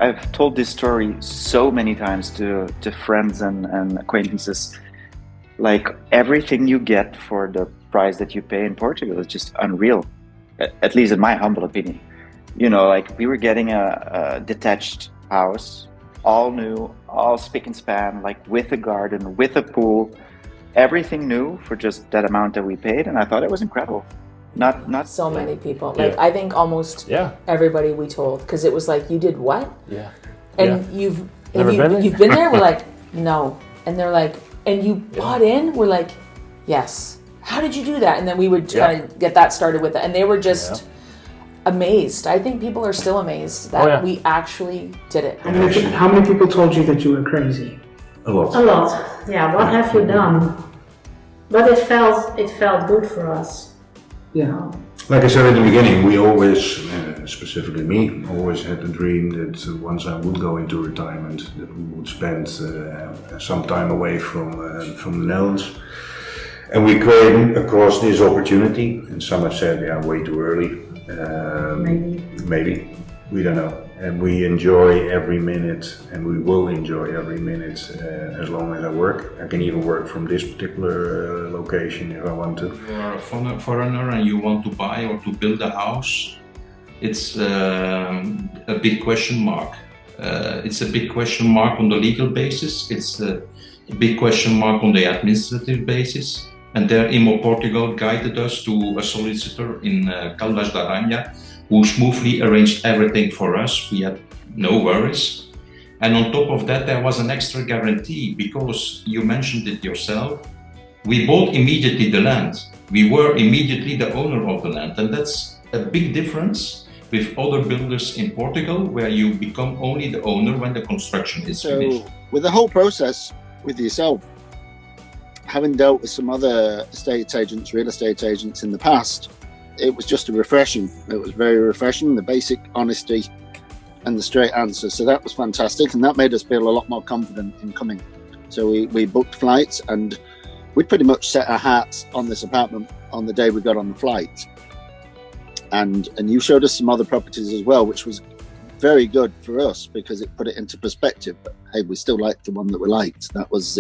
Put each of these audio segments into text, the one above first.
I've told this story so many times to friends and acquaintances. Like, everything you get for the price that you pay in Portugal is just unreal, at least in my humble opinion. You know, like, we were getting a detached house, all new, all spick and span, like with a garden, with a pool, everything new for just that amount that we paid, and I thought it was incredible. Not so many people. Like, I think almost everybody we told, because it was like, you did what? Yeah. And you've been there? We're like, no. And they're like, and you bought in? We're like, yes. How did you do that? And then we would try to get that started with it. And they were just amazed. I think people are still amazed that we actually did it. How many people told you that you were crazy? A lot. A lot. Yeah, what have you done? But it felt good for us. Yeah. Like I said at the beginning, we always, specifically me, always had the dream that once I would go into retirement, that we would spend some time away from the Netherlands. And we came across this opportunity, and some have said, way too early. Maybe, we don't know. And we enjoy every minute, and we will enjoy every minute as long as I work. I can even work from this particular location if I want to. You are a foreigner and you want to buy or to build a house, it's a big question mark. It's a big question mark on the legal basis. It's a big question mark on the administrative basis. And there Immo Portugal guided us to a solicitor in Caldas da Rainha, who smoothly arranged everything for us. We had no worries. And on top of that, there was an extra guarantee, because you mentioned it yourself. We bought immediately the land. We were immediately the owner of the land. And that's a big difference with other builders in Portugal, where you become only the owner when the construction is finished. With the whole process, with yourself, having dealt with some other real estate agents in the past, it was just refreshing. It was very refreshing, the basic honesty and the straight answer. So that was fantastic, and that made us feel a lot more confident in coming. So we booked flights, and we pretty much set our hearts on this apartment on the day we got on the flight. And you showed us some other properties as well, which was very good for us because it put it into perspective. But hey, we still liked the one that we liked. That was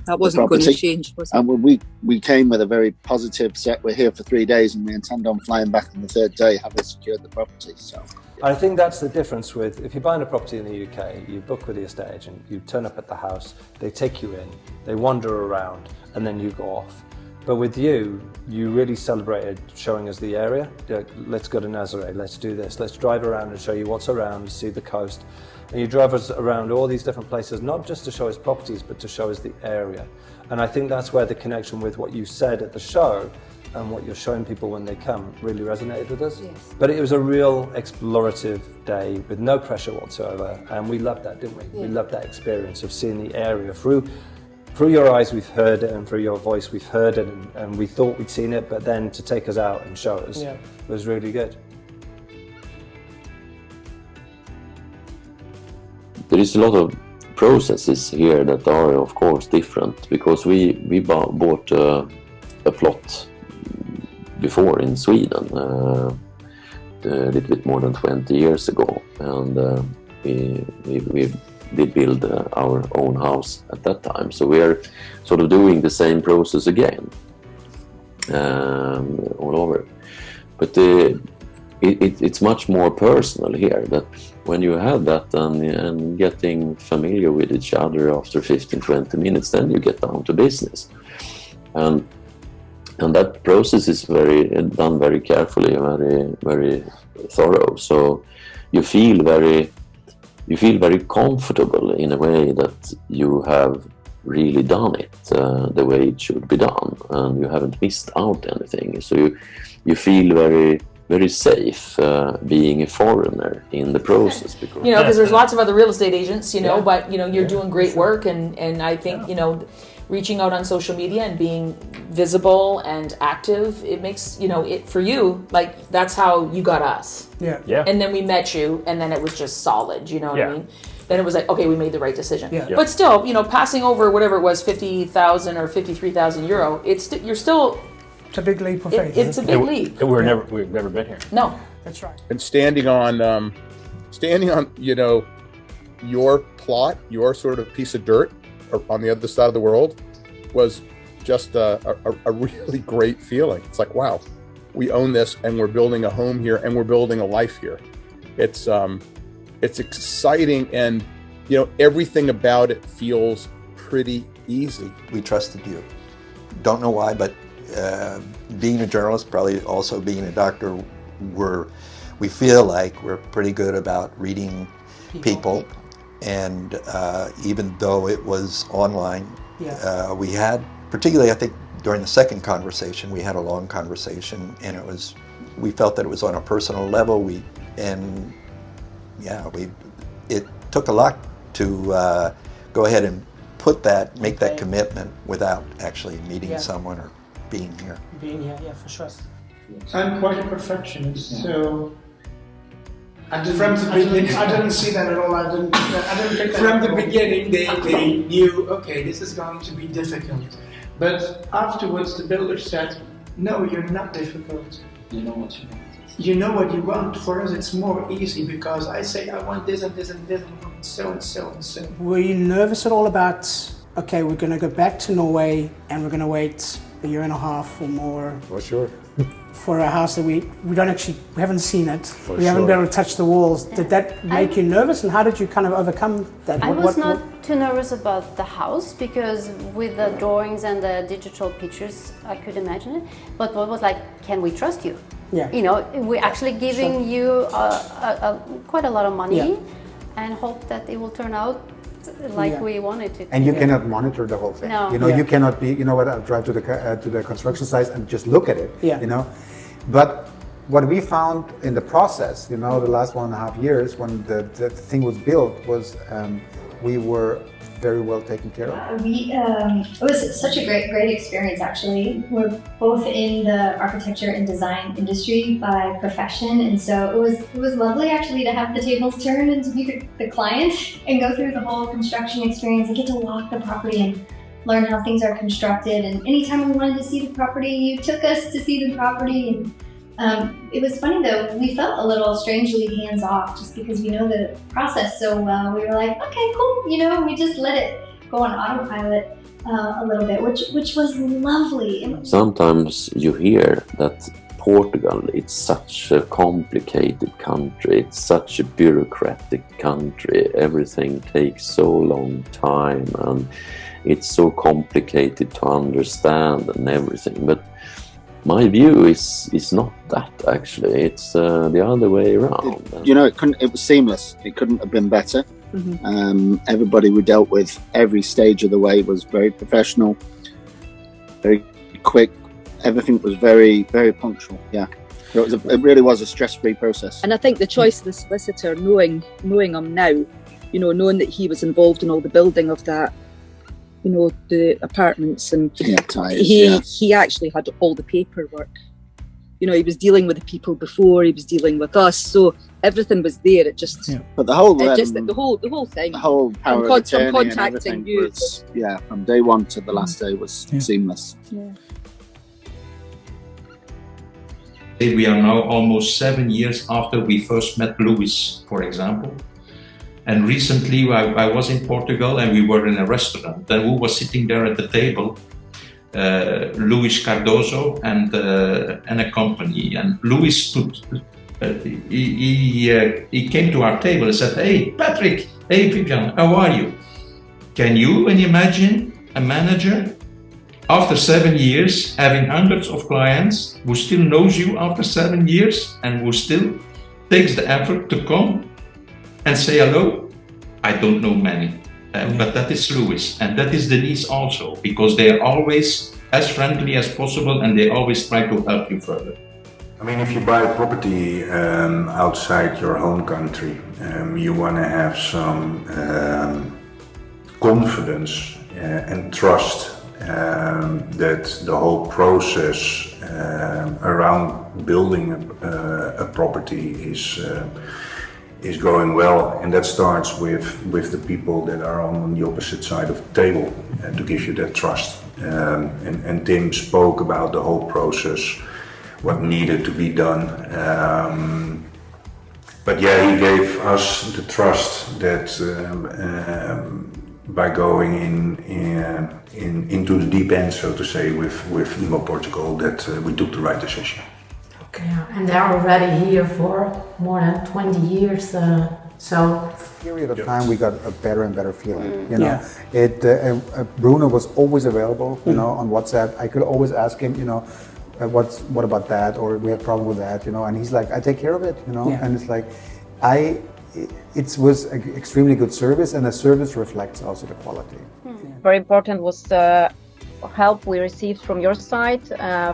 that wasn't going to change, was it? And we came with a very positive set. We're here for 3 days, and we intend on flying back on the third day, having secured the property. So I think that's the difference with, if you're buying a property in the UK, you book with the estate agent, you turn up at the house, they take you in, they wander around, and then you go off. But with you really celebrated showing us the area. Let's go to Nazaré, let's do this, let's drive around and show you what's around, see the coast. And you drive us around all these different places, not just to show us properties, but to show us the area. And I think that's where the connection with what you said at the show and what you're showing people when they come really resonated with us. Yes. But it was a real explorative day with no pressure whatsoever. And we loved that, didn't we? Yeah. We loved that experience of seeing the area through your eyes. We've heard it, and through your voice we've heard it, and we thought we'd seen it, but then to take us out and show us was really good. There is a lot of processes here that are, of course, different, because we bought a plot before in Sweden a little bit more than 20 years ago, and we did build our own house at that time. So we are sort of doing the same process again all over. But it's much more personal here, that when you have that and getting familiar with each other after 15-20 minutes, then you get down to business. And that process is done very carefully, very, very thorough. So you feel very comfortable in a way that you have really done it the way it should be done, and you haven't missed out anything. So you feel very, very safe being a foreigner in the process, because there's lots of other real estate agents, but you're doing great work, and I think reaching out on social media and being visible and active, it makes it for you, like, that's how you got us. And then we met you, and then it was just solid, you know what I mean? Then it was like, okay, we made the right decision. But still, passing over whatever it was, 50,000 or 53,000 euro, it's a big leap of faith. It's a big leap. We've never been here. No, that's right. And standing on your plot, your sort of piece of dirt on the other side of the world was just a really great feeling. It's like, wow, we own this and we're building a home here and we're building a life here. It's exciting, and everything about it feels pretty easy. We trusted you. Don't know why, but being a journalist, probably also being a doctor, we feel like we're pretty good about reading people. And even though it was online, we had, particularly I think during the second conversation, we had a long conversation, and we felt that it was on a personal level. It took a lot to go ahead and make that commitment without actually meeting someone or being here. Yeah, for sure. I'm quite a perfectionist, so from the beginning, I didn't see that at all. I didn't think that from the beginning, they knew, okay, this is going to be difficult. But afterwards, the builder said, no, you're not difficult. You know what you want. You know what you want. For us, it's more easy because I say, I want this and this and this, and I want so and so and so. Were you nervous at all about, okay, we're going to go back to Norway and we're going to wait a year and a half or more? For sure. For a house that we haven't seen it. We haven't been able to touch the walls. Did that make you nervous, and how did you kind of overcome that? I was not too nervous about the house because with the drawings and the digital pictures, I could imagine it. But what was like, can we trust you? Yeah. We're actually giving you quite a lot of money and hope that it will turn out like we wanted it to. And you cannot monitor the whole thing. No. You cannot be. You know what? I'll drive to the construction site and just look at it. Yeah. But what we found in the process, the last 1.5 years when the thing was built, was we were very well taken care of. It was such a great experience. Actually, we're both in the architecture and design industry by profession, and so it was lovely actually to have the tables turned and to be the client and go through the whole construction experience and get to walk the property and learn how things are constructed. And anytime we wanted to see the property, you took us to see the property. And it was funny though, we felt a little strangely hands-off just because we know the process so well. We were like, okay, cool, we just let it go on autopilot a little bit, which was lovely. Sometimes you hear that Portugal, it's such a complicated country, it's such a bureaucratic country, everything takes so long time and it's so complicated to understand and everything. But my view is not that actually. It's the other way around. It was seamless. It couldn't have been better. Mm-hmm. Everybody we dealt with every stage of the way was very professional, very quick. Everything was very, very punctual. Yeah, it really was a stress-free process. And I think the choice of the solicitor, knowing him now, knowing that he was involved in all the building of that, the apartments, and he actually had all the paperwork. He was dealing with the people before, he was dealing with us, so everything was there. It just, but the whole thing, the whole power of attorney contacting and you was, from day one to the last day was seamless. Yeah. We are now almost 7 years after we first met Luis, for example. And recently I was in Portugal and we were in a restaurant. And who was sitting there at the table? Luis Cardoso and a company. And Luis he came to our table and said, "Hey, Patrick, hey, Vivian, how are you? Can you imagine a manager after 7 years having hundreds of clients who still knows you after 7 years and who still takes the effort to come and say hello?" I don't know many, but that is Luis and that is Denise also, because they are always as friendly as possible and they always try to help you further. I mean, if you buy a property outside your home country, you want to have some confidence and trust that the whole process around building a property is going well, and that starts with the people that are on the opposite side of the table to give you that trust. And Tim spoke about the whole process, what needed to be done, But yeah, he gave us the trust that by going into the deep end, so to say, with Immo Portugal, that we took the right decision. Okay, and they're already here for more than 20 years. So period of time we got a better and better feeling. You know, Bruno was always available. You know, on WhatsApp, I could always ask him. You know, what about that, or we have a problem with that. You know, and he's like, I take care of it. You know, and it's like, it was an extremely good service, and the service reflects also the quality. Very important was the help we received from your side,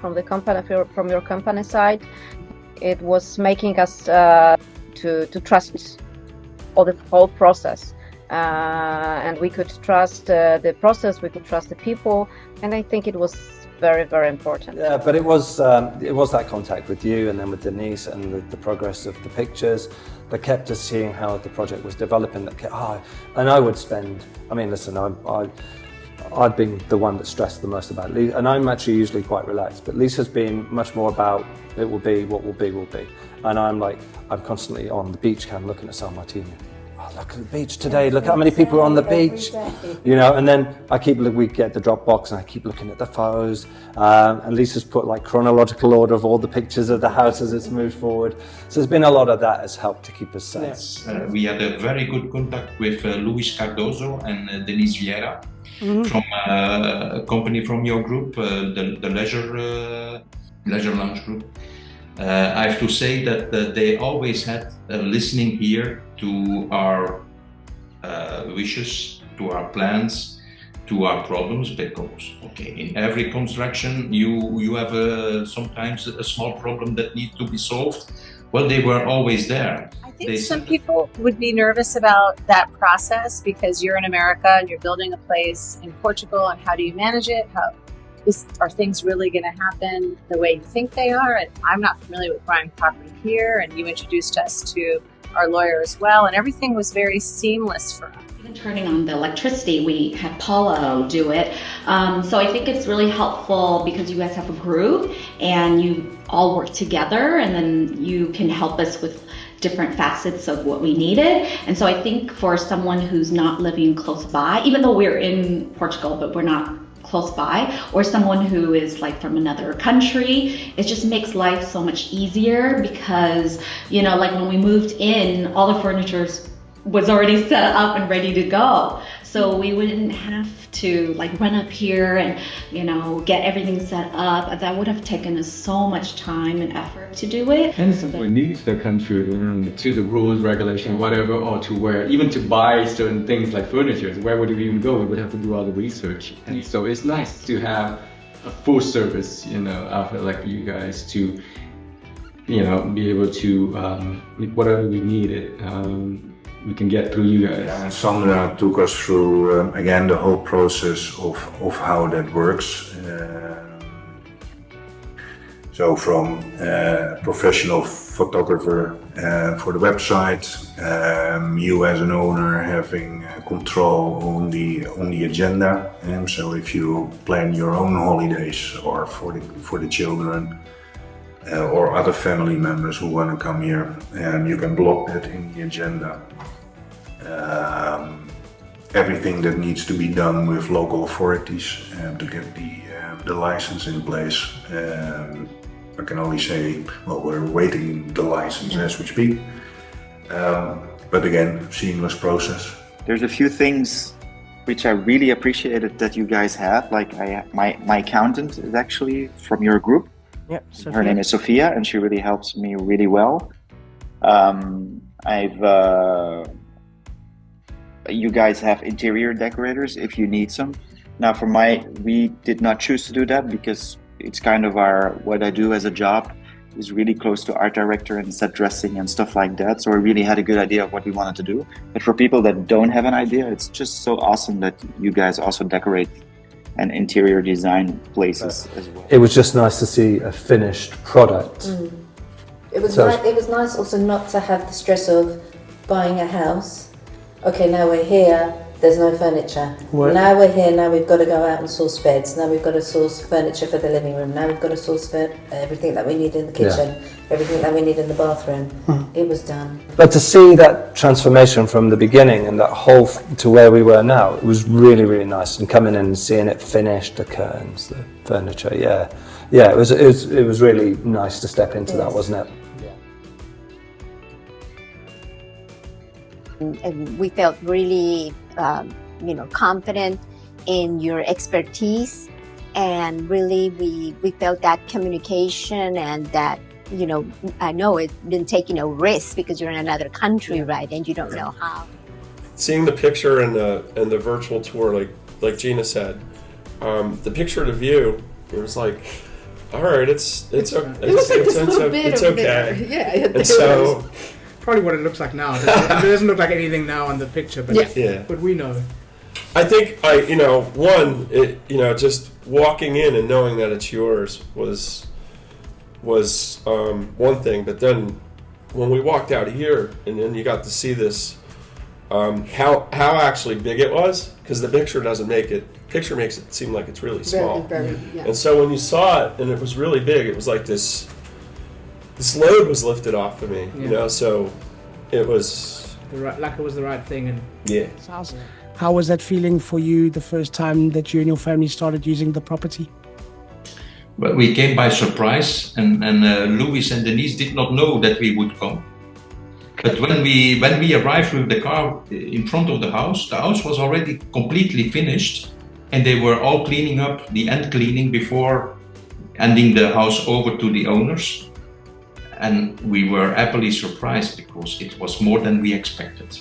from the company, from your company side. It was making us to trust the whole process, and we could trust the process, we could trust the people, and I think it was very, very important. Yeah, but it was that contact with you and then with Denise and the progress of the pictures that kept us seeing how the project was developing. And I would spend, I mean, listen, I'd been the one that stressed the most about Lisa, and I'm actually usually quite relaxed, but Lisa's been much more about it will be, what will be, will be. And I'm constantly on the beach cam looking at San Martino. Oh, look at the beach today, look how many people are on the beach. You know, and then we get the Dropbox and I keep looking at the photos. And Lisa's put like chronological order of all the pictures of the house as it's moved forward. So there's been a lot of that has helped to keep us safe. We had a very good contact with Luis Cardozo and Denise Vieira. From a company from your group, the Leisure Lounge group. I have to say that they always had a listening ear to our wishes, to our plans, to our problems, because in every construction you have sometimes a small problem that needs to be solved. Well, they were always there. I think some people would be nervous about that process because you're in America and you're building a place in Portugal, and how do you manage it? Are things really going to happen the way you think they are? And I'm not familiar with buying property here, and you introduced us to our lawyer as well, and everything was very seamless for us. Even turning on the electricity, we had Paulo do it. So I think it's really helpful because you guys have a group and you all work together, and then you can help us with different facets of what we needed. And so I think for someone who's not living close by, even though we're in Portugal, but we're not close by, or someone who is like from another country, it just makes life so much easier because, you know, like when we moved in, all the furniture was already set up and ready to go. So we wouldn't have to like run up here and, you know, get everything set up. That would have taken us so much time and effort to do it. And someone needs the country to the rules, regulation, whatever, or to where, even to buy certain things like furniture, where would we even go? We would have to do all the research. And so it's nice to have a full service, you know, outfit like you guys to, you know, be able to, whatever we needed, we can get through you guys. Yeah, and Sandra took us through, again, the whole process of how that works. So from professional photographer for the website, you as an owner having control on the agenda. So if you plan your own holidays or for the children, or other family members who want to come here, you can block that in the agenda. Everything that needs to be done with local authorities to get the license in place. I can only say, well, we're waiting the license as we speak. But again, seamless process. There's a few things which I really appreciated that you guys have. Like my accountant is actually from your group. Yeah, her name is Sophia, and she really helps me really well. You guys have interior decorators if you need some. Now we did not choose to do that because it's kind of what I do as a job is really close to art director and set dressing and stuff like that. So I really had a good idea of what we wanted to do. But for people that don't have an idea, it's just so awesome that you guys also decorate and interior design places as well. It was just nice to see a finished product. It was nice also not to have the stress of buying a house. Okay, now we're here, There's no furniture. What? Now we're here, now we've got to go out and source beds, now we've got to source furniture for the living room, now we've got to source for everything that we need in the kitchen, everything that we need in the bathroom. It was done. But to see that transformation from the beginning and that whole to where we were now, it was really, really nice. And coming in and seeing it finished, the curtains, the furniture, it was really nice to step into that, wasn't it? And we felt really, confident in your expertise, and really we felt that communication and that, I know it's been taking a risk because you're in another country, right? And you don't know how. Seeing the picture and the virtual tour, like Gina said, the picture of the view, it was like, all right, it's okay. Yeah, and so. Probably what it looks like now. It doesn't look like anything now on the picture, but but we know. I think just walking in and knowing that it's yours was one thing, but then when we walked out here and then you got to see this, how actually big it was, because the picture makes it seem like it's really small. Very, And so when you saw it and it was really big, it was like this load was lifted off of me, so it was like it was the right thing. And it's awesome. How was that feeling for you the first time that you and your family started using the property? Well, we came by surprise, and Louis and Denise did not know that we would come. But when we arrived with the car in front of the house was already completely finished, and they were all cleaning up the end cleaning before handing the house over to the owners. And we were happily surprised because it was more than we expected.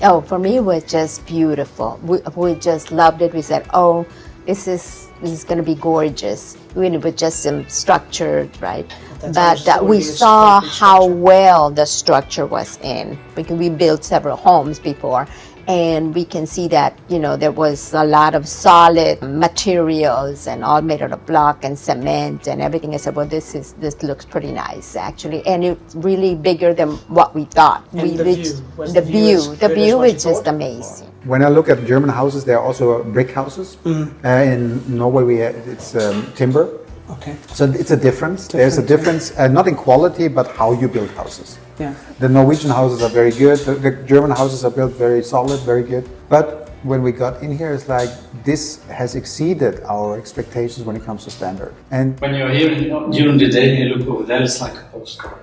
Oh, for me, it was just beautiful. We just loved it. We said, oh, this is going to be gorgeous. It was just structured, right? But we saw how well the structure was in, because we built several homes before. And we can see that, there was a lot of solid materials and all made out of block and cement and everything. I said, well, this looks pretty nice, actually. And it's really bigger than what we thought. And The view is just amazing. When I look at German houses, there are also brick houses. In Norway, it's timber. Okay. So it's a difference. There's a difference, not in quality, but how you build houses. Yeah. The Norwegian houses are very good. The German houses are built very solid, very good. But when we got in here, it's like this has exceeded our expectations when it comes to standard. And when you're here during the day and you look over there, it's like a postcard.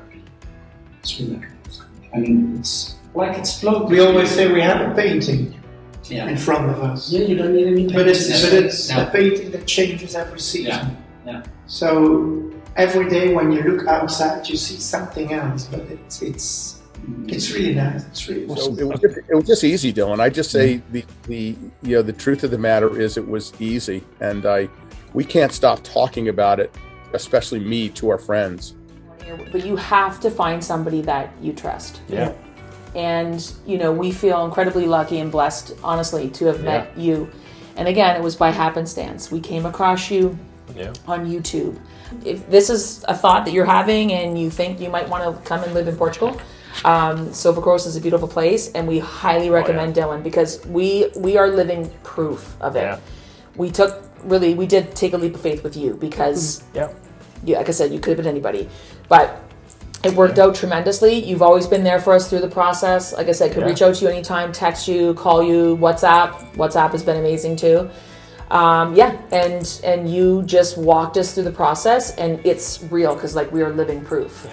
It's really like a postcard. I mean, it's like it's floating. We always say we have a painting in front of us. Yeah, you don't need any painting. But it's a painting that changes every season. Yeah. So every day when you look outside, you see something else. But it's really nice. It's really awesome. So it was just easy, Dylan. I just say the truth of the matter is it was easy, and we can't stop talking about it, especially me, to our friends. But you have to find somebody that you trust. Yeah. And we feel incredibly lucky and blessed, honestly, to have met you. And again, it was by happenstance. We came across you on YouTube. If this is a thought that you're having and you think you might want to come and live in Portugal, Silvercoast is a beautiful place, and we highly recommend Dylan, because we are living proof of it. We did take a leap of faith with you, because like I said, you could have been anybody, but it worked out tremendously. You've always been there for us through the process. Like I said, could reach out to you anytime, text you, call you, WhatsApp has been amazing too. And you just walked us through the process, and it's real, because we are living proof.